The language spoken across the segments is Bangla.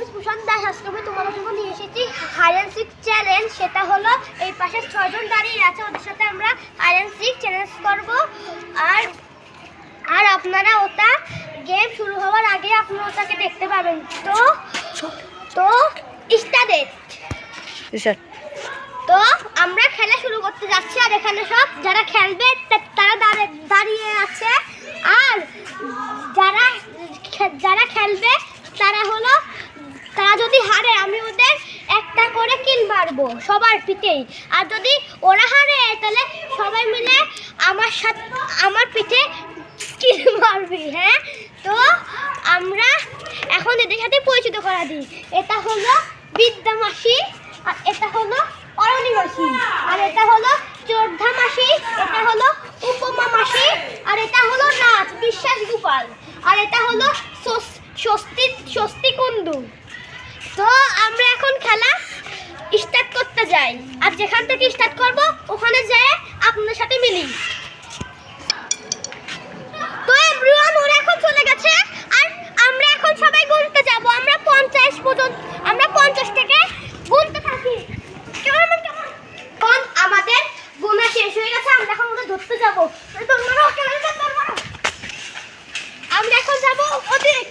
আমি সুশান্ত দাস। আজকে আমি তোমাদের জন্য নিয়ে এসেছি হাইড অ্যান্ড সিক চ্যালেঞ্জ। সেটা হলো এই পাশে 6 জন দাঁড়িয়ে আছে, ওদের সাথে আমরা হাইড অ্যান্ড সিক চ্যালেঞ্জ করব। আর আপনারা ওটা গেম শুরু হওয়ার আগে আপনারা ওটাকে দেখতে পাবেন। তো স্টার্টেড। তো আমরা খেলা শুরু করতে যাচ্ছি। আর এখানে সব যারা খেলবে তারা দাঁড়িয়ে আছে। আর যারা খেলবে তারা যদি হারে আমি ওদের একটা করে কিল মারবো সবার পিঠেই। আর যদি ওরা হারে তাহলে সবাই মিলে আমার পিঠে কিল মারবি। হ্যাঁ, তো আমরা এখন এদের সাথে পরিচিত করা দিই। এটা হলো বিদ্যা মাসি, আর এটা হলো অরণি মাসি, আর এটা হলো চোরধা মাসি, এটা হলো উপমা মাসি, আর এটা হলো নাচ বিশ্বাস গোপাল, আর এটা হলো স্বস্তি কুণ্ডু। তো আমরা এখন খেলা স্টার্ট করতে যাই। আর যেখান থেকে স্টার্ট করব ওখানে যেয়ে আপনাদের সাথে মিলি। তো এভরিওয়ান ওরা এখন চলে গেছে। আর আমরা এখন সবাই গুনতে যাব। আমরা 50 পর্যন্ত, আমরা 50 থেকে গুনতে থাকি। কেমন আমাদের গোনা শেষ হয়ে গেছে। আমরা এখন ওদের ধরতে যাবো। আমরা এখন যাবো ওদিক।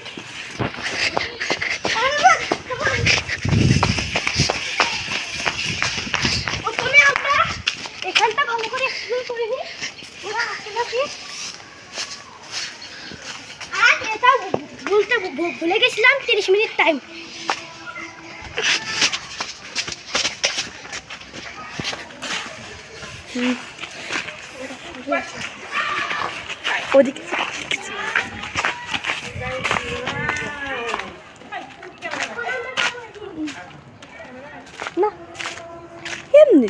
প্রথমে আমরা এখানটা ভালো করে এক্সপ্লোর করে নিই। আর এটা ভুলে গেছিলাম 30 মিনিট টাইম। ওদিকে না এমনি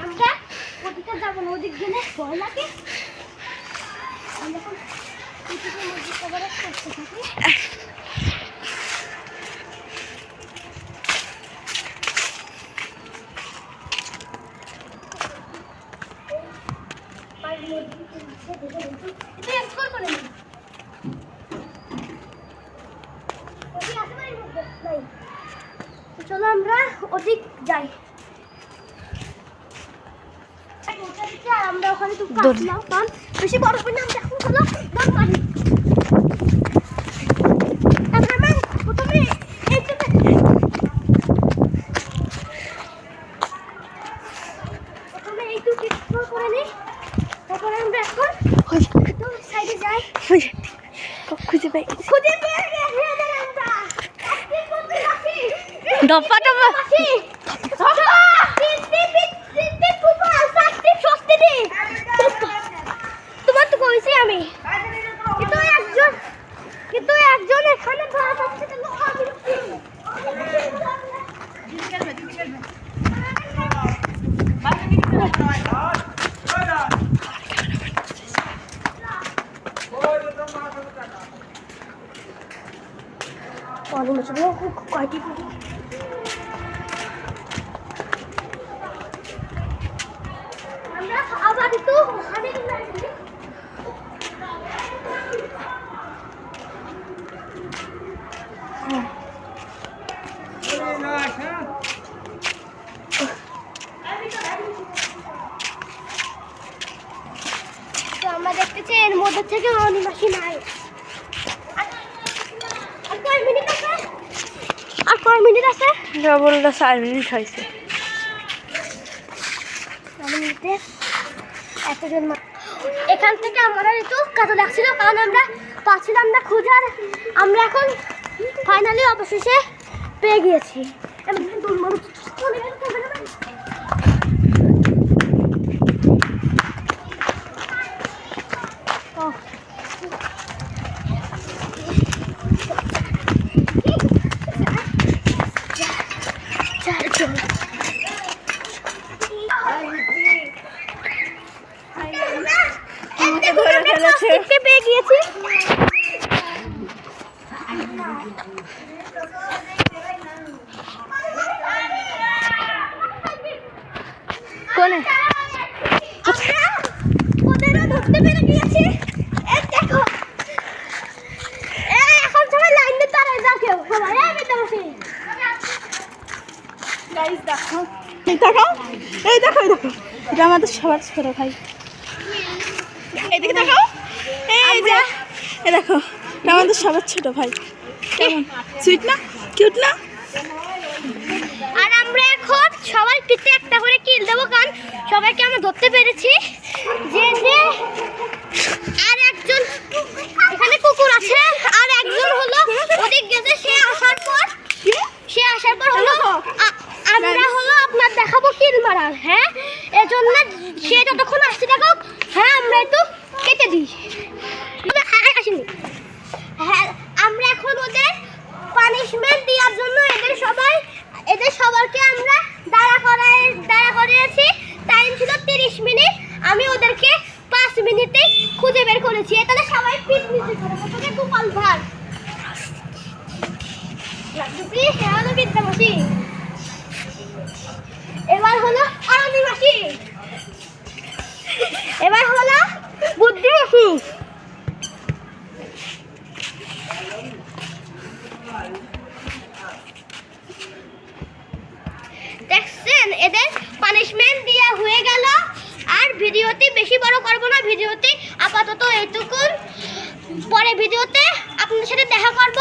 আমরা ওদিকে যাবো না, ওদিক গেলে ভয় লাগে। আমরা এখন চলো আমরা ওদিক যাই। আমরা ওখানে বেশি বড় করে আমরা এখন চলো দৌড় মারি। প্রথমে এইটুকু এক্সপ্লোর করে নিই, তারপরে আমরা এখন সাইডে যাই। খুঁজে পেয়ে গেছি ডপ্পা টপ্পা তোমার তো কইছি আমি, কিন্তু একজন এখানে ধরা যাচ্ছে। কয়টি আমরা আবার একটু ওখানে আমরা দেখতেছি এর মধ্যে থেকে অরণি মাসি নাই। আর কয় মিনিট আছে? বললো 4 মিনিট হয়েছে। এখান থেকে আমরা একটু কাজে লাগছিল, কারণ আমরা পাচ্ছিলাম না খুঁজে। আর আমরা এখন ফাইনালি অবশেষে পেয়ে গিয়েছি। পেয়ে গিয়েছি। ধরতে পেরে গিয়েছি। এই দেখো, এখন সবাই লাইন দিয়ে দাঁড়ায় যাও কেউ সবাই। আমি তো বসি গাইস দেখো, এই দেখো, এই দেখো, এই দেখো, এটা আমাদের সবার ছোট ভাই। এইদিকে দেখো, এই যে, এই দেখো, এটা আমাদের সবার ছোট ভাই। কেমন সুইট না, কিউট না? আর আমরা এখন সবাই পিঠে একটা করে কিল দেবো, কারণ সবাইকে আমরা ধরতে পেরেছি। যে আর একজন এখানে কুকুর আছে, আর একজন হলো ওদিক গেছে। সে আসার পর হলো আমরা হলো আপনার দেখাবো কিল মারার। হ্যাঁ, এজন্য সে যতক্ষণ আসতে থাকুক, হ্যাঁ আমরা একটু কেটে দিই। আসেনি, হ্যাঁ আমরা এখন ওদের পানিশমেন্ট দেওয়ার জন্য এদের সবাইকে আমরা দাঁড়া করিয়েছি। টাইম ছিল 30 মিনিট, আমি ওদেরকে 5 মিনিটেই খুঁজে বের করেছি। তাহলে সবাই পিট নিচে করে প্রথমে গোপাল ভাঁড় লাগছি, হলো বিদ্যা মাসি, এবার হলো আরানি মাসি, এবার হলো বুদ্ধি মাসি। দেখছেন, এদের পানিশমেন্ট দেওয়া হয়ে গেল। আর ভিডিওটি বেশি বড় করব না, ভিডিওটি আপাতত এইটুকুন। পরে ভিডিওতে আপনাদের সাথে দেখা করব।